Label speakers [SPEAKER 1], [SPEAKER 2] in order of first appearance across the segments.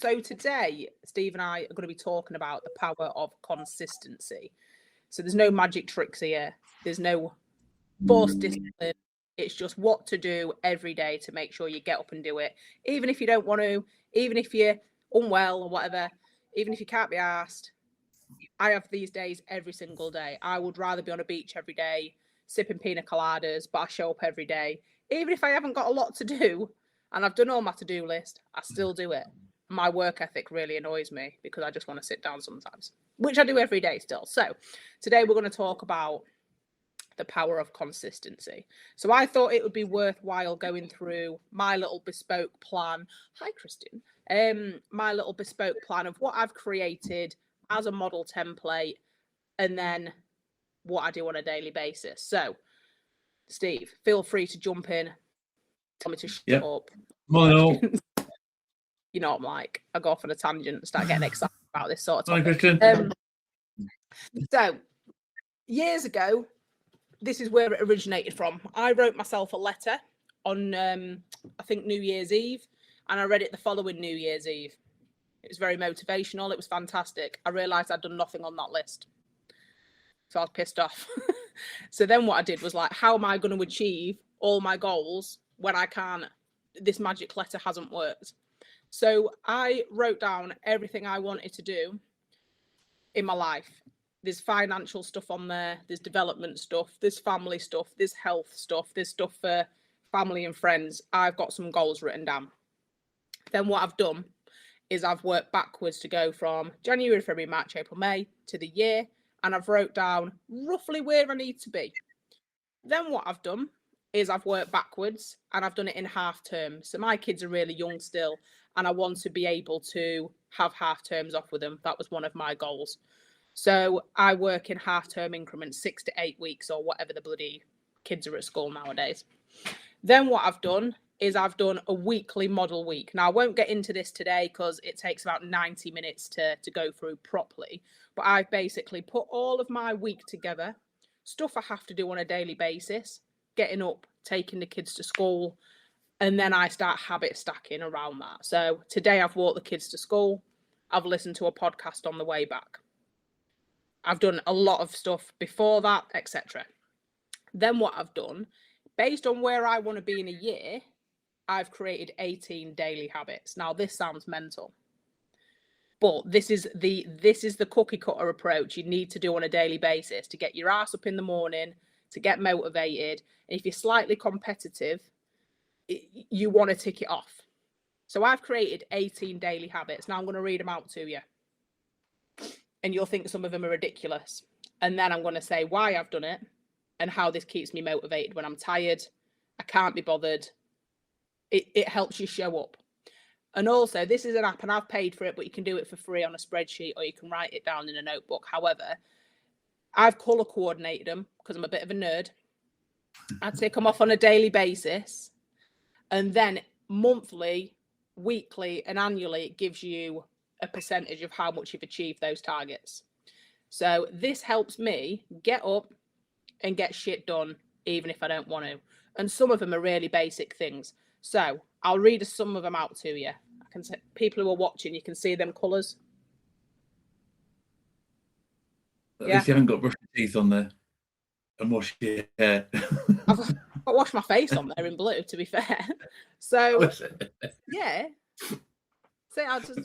[SPEAKER 1] So today, Steve and I are going to be talking about the power of consistency. So there's no magic tricks here. There's no forced discipline. It's just what to do every day to make sure you get up and do it. Even if you don't want to, even if you're unwell or whatever, even if you can't be asked. I have these days every single day. I would rather be on a beach every day, sipping pina coladas, but I show up every day. Even if I haven't got a lot to do and I've done all my to-do list, I still do it. My work ethic really annoys me because I just want to sit down sometimes, which I do every day still. So today we're going to talk about the power of consistency. So I thought it would be worthwhile going through my little bespoke plan. Hi, Kristen. My little bespoke plan of what I've created as a model template and then what I do on a daily basis. So, Steve, feel free to jump in. Tell me to shut up.
[SPEAKER 2] No.
[SPEAKER 1] You know what I'm like. I go off on a tangent and start getting excited about this sort of topic.
[SPEAKER 2] Hi, Christian.
[SPEAKER 1] So, years ago, this is where it originated from. I wrote myself a letter on, I think, New Year's Eve, and I read it the following New Year's Eve. It was very motivational. It was fantastic. I realised I'd done nothing on that list. So I was pissed off. So then what I did was like, how am I going to achieve all my goals when I can't? This magic letter hasn't worked. So I wrote down everything I wanted to do in my life. There's financial stuff on there. There's development stuff. There's family stuff. There's health stuff. There's stuff for family and friends. I've got some goals written down. Then what I've done is I've worked backwards to go from January, February, March, April, May to the year. And I've wrote down roughly where I need to be. Then what I've done is I've worked backwards and I've done it in half terms. So my kids are really young still, and I want to be able to have half terms off with them. That was one of my goals. So I work in half term increments, 6 to 8 weeks or whatever the bloody kids are at school nowadays. Then what I've done is I've done a weekly model week. Now, I won't get into this today because it takes about 90 minutes to go through properly. But I've basically put all of my week together, stuff I have to do on a daily basis, getting up, taking the kids to school, and then I start habit stacking around that. So today I've walked the kids to school. I've listened to a podcast on the way back. I've done a lot of stuff before that, etc. Then what I've done, based on where I want to be in a year, I've created 18 daily habits. Now, this sounds mental, but this is the cookie cutter approach you need to do on a daily basis to get your ass up in the morning, to get motivated. And if you're slightly competitive, you want to tick it off. So I've created 18 daily habits. Now I'm going to read them out to you. And you'll think some of them are ridiculous. And then I'm going to say why I've done it and how this keeps me motivated when I'm tired, I can't be bothered. It helps you show up. And also, this is an app and I've paid for it, but you can do it for free on a spreadsheet or you can write it down in a notebook. However, I've colour coordinated them because I'm a bit of a nerd. I take them off on a daily basis. And then monthly, weekly and annually, it gives you a percentage of how much you've achieved those targets. So this helps me get up and get shit done, even if I don't want to. And some of them are really basic things. So I'll read some of them out to you. I can say, people who are watching, you can see them colours.
[SPEAKER 2] At least you haven't got brush your teeth on there and wash your hair.
[SPEAKER 1] I've washed my face on there in blue, to be fair. So, yeah. So I just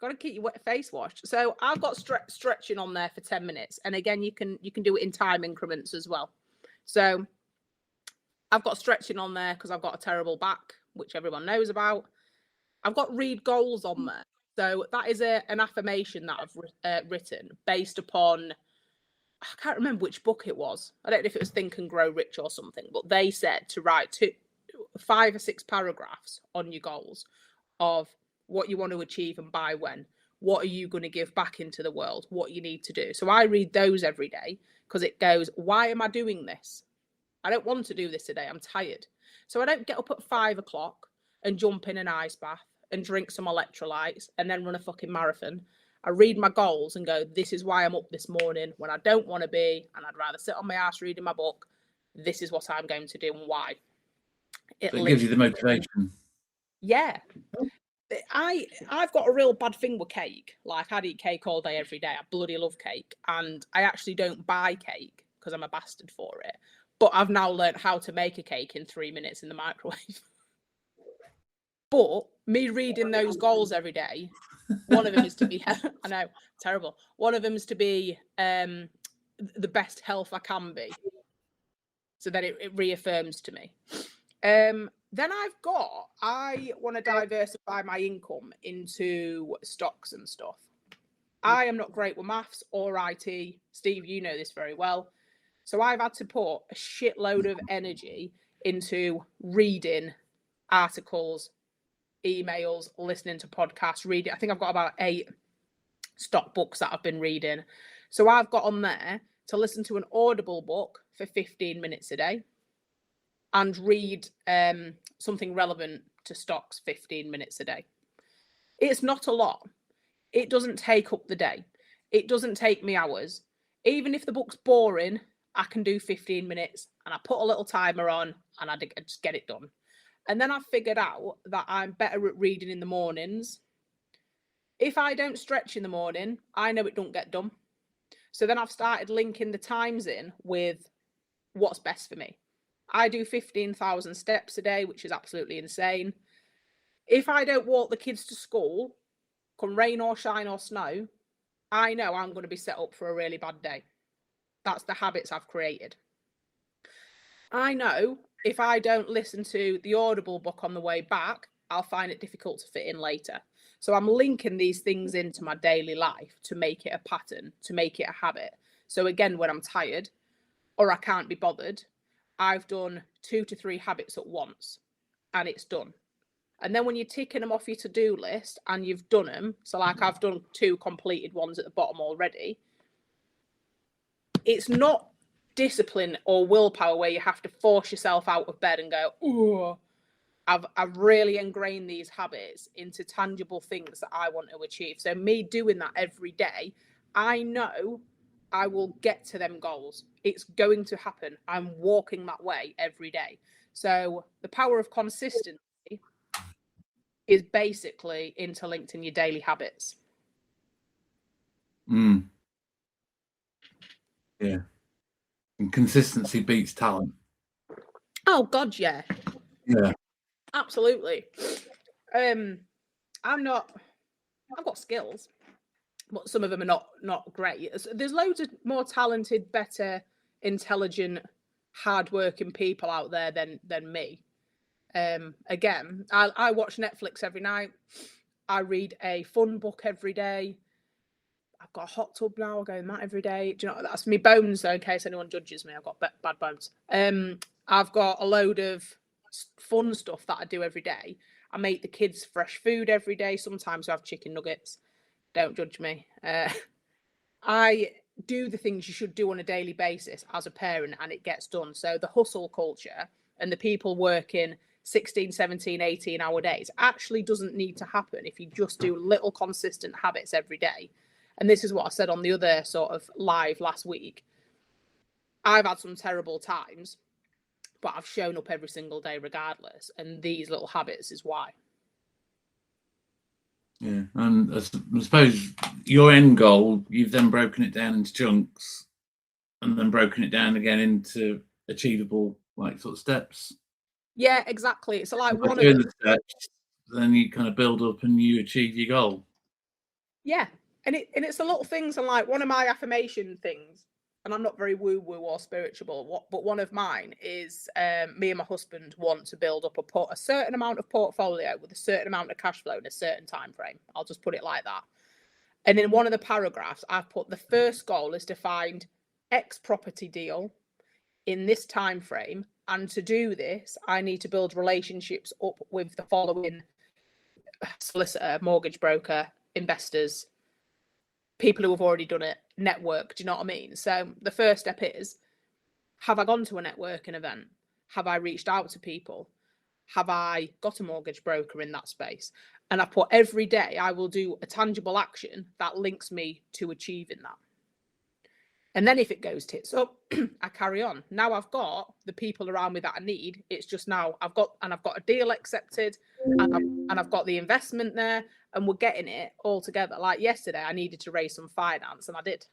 [SPEAKER 1] got to keep your face washed. So I've got stretching on there for 10 minutes. And again, you can do it in time increments as well. So I've got stretching on there because I've got a terrible back, which everyone knows about. I've got read goals on there. So that is an affirmation that I've written based upon, I can't remember which book it was. I don't know if it was Think and Grow Rich or something, but they said to write 5 or 6 paragraphs on your goals of what you want to achieve and by when. What are you going to give back into the world? What you need to do. So I read those every day because it goes, why am I doing this? I don't want to do this today. I'm tired. So I don't get up at 5 o'clock and jump in an ice bath and drink some electrolytes and then run a fucking marathon. I read my goals and go, this is why I'm up this morning when I don't want to be and I'd rather sit on my ass reading my book. This is what I'm going to do and why.
[SPEAKER 2] It gives you the motivation.
[SPEAKER 1] Yeah. I've got a real bad thing with cake. Like, I'd eat cake all day, every day. I bloody love cake. And I actually don't buy cake because I'm a bastard for it. But I've now learned how to make a cake in 3 minutes in the microwave. But me reading those goals every day, one of them is to be, I know, terrible. One of them is to be the best health I can be. So then it reaffirms to me. Then I want to diversify my income into stocks and stuff. I am not great with maths or IT. Steve, you know this very well. So I've had to put a shitload of energy into reading articles, emails, listening to podcasts, reading. I think I've got about 8 stock books that I've been reading. So I've got on there to listen to an Audible book for 15 minutes a day and read something relevant to stocks 15 minutes a day. It's not a lot. It doesn't take up the day. It doesn't take me hours. Even if the book's boring, I can do 15 minutes and I put a little timer on and I just get it done. And then I figured out that I'm better at reading in the mornings. If I don't stretch in the morning, I know it don't get done. So then I've started linking the times in with what's best for me. I do 15,000 steps a day, which is absolutely insane. If I don't walk the kids to school, come rain or shine or snow, I know I'm going to be set up for a really bad day. That's the habits I've created. I know if I don't listen to the Audible book on the way back, I'll find it difficult to fit in later. So I'm linking these things into my daily life to make it a pattern, to make it a habit. So again, when I'm tired or I can't be bothered, I've done 2 to 3 habits at once and it's done. And then when you're ticking them off your to-do list and you've done them, so like I've done 2 completed ones at the bottom already, it's not discipline or willpower where you have to force yourself out of bed and go, oh, I've really ingrained these habits into tangible things that I want to achieve. So me doing that every day, I know I will get to them goals. It's going to happen. I'm walking that way every day. So the power of consistency is basically interlinked in your daily habits.
[SPEAKER 2] Yeah. And consistency beats talent.
[SPEAKER 1] Oh God, yeah.
[SPEAKER 2] Yeah.
[SPEAKER 1] Absolutely. I've got skills, but some of them are not great. There's loads of more talented, better, intelligent, hardworking people out there than me. Again, I watch Netflix every night. I read a fun book every day. I've got a hot tub now. I go in that every day. Do you know, that's me bones, though, in case anyone judges me. I've got bad bones. I've got a load of fun stuff that I do every day. I make the kids fresh food every day. Sometimes I have chicken nuggets. Don't judge me. I do the things you should do on a daily basis as a parent, and it gets done. So the hustle culture and the people working 16, 17, 18-hour days actually doesn't need to happen if you just do little consistent habits every day. And this is what I said on the other sort of live last week. I've had some terrible times, but I've shown up every single day regardless. And these little habits is why.
[SPEAKER 2] Yeah. And I suppose your end goal, you've then broken it down into chunks and then broken it down again into achievable, like, sort of steps.
[SPEAKER 1] Yeah, exactly. So like one of
[SPEAKER 2] the steps, then you kind of build up and you achieve your goal.
[SPEAKER 1] Yeah. And it's the little things, and like one of my affirmation things, and I'm not very woo-woo or spiritual, but one of mine is me and my husband want to build up a certain amount of portfolio with a certain amount of cash flow in a certain time frame. I'll just put it like that. And in one of the paragraphs, I've put the first goal is to find X property deal in this time frame. And to do this, I need to build relationships up with the following: solicitor, mortgage broker, investors, people who have already done it, network. Do you know what I mean? So the first step is, have I gone to a networking event? Have I reached out to people? Have I got a mortgage broker in that space? And I put every day I will do a tangible action that links me to achieving that. And then if it goes tits up, I carry on. Now I've got the people around me that I need. It's just now I've got a deal accepted, and I've got the investment there, and we're getting it all together. Like yesterday, I needed to raise some finance, and I did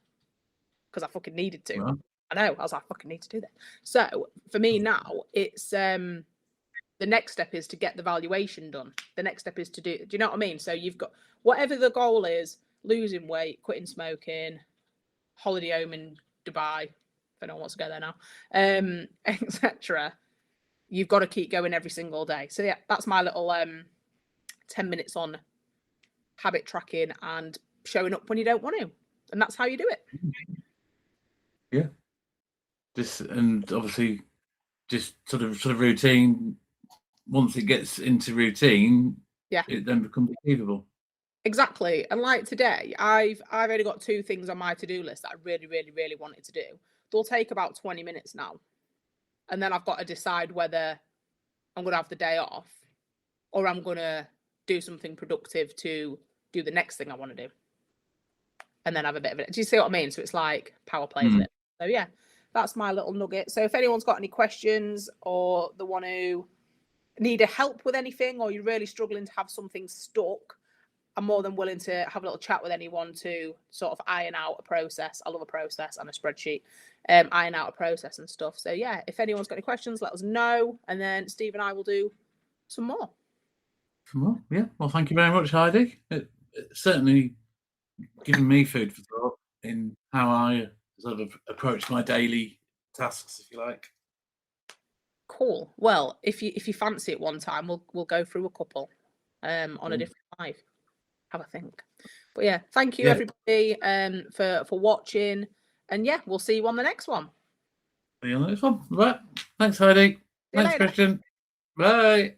[SPEAKER 1] because I fucking needed to.
[SPEAKER 2] Well,
[SPEAKER 1] I know. I was like, I fucking need to do that. So for me now, it's the next step is to get the valuation done. The next step is to do you know what I mean? So you've got whatever the goal is, losing weight, quitting smoking, holiday home in Dubai, if anyone wants to go there now, etc. You've got to keep going every single day. So yeah, that's my little 10 minutes on habit tracking and showing up when you don't want to. And that's how you do it.
[SPEAKER 2] Yeah. And obviously just sort of routine. Once it gets into routine,
[SPEAKER 1] yeah,
[SPEAKER 2] it then becomes achievable.
[SPEAKER 1] Exactly. And like today, I've only got 2 things on my to-do list that I really, really, really wanted to do. They'll take about 20 minutes now. And then I've got to decide whether I'm going to have the day off or I'm going to do something productive to do the next thing I want to do. And then have a bit of it. Do you see what I mean? So it's like power play, isn't it? So yeah, that's my little nugget. So if anyone's got any questions or they want to need a help with anything, or you're really struggling to have something stuck, I'm more than willing to have a little chat with anyone to sort of iron out a process. I love a process and a spreadsheet, iron out a process and stuff. So yeah, if anyone's got any questions, let us know. And then Steve and I will do some more.
[SPEAKER 2] Well, yeah. Well, thank you very much, Heidi. It certainly given me food for thought in how I sort of approach my daily tasks, if you like.
[SPEAKER 1] Cool. Well, if you fancy it one time, we'll go through a couple on a different live. Have a think. But yeah, thank you everybody for watching, and yeah, we'll see you on the next one.
[SPEAKER 2] See you on the next one. Right. Thanks, Heidi. Thanks, Christian. Bye.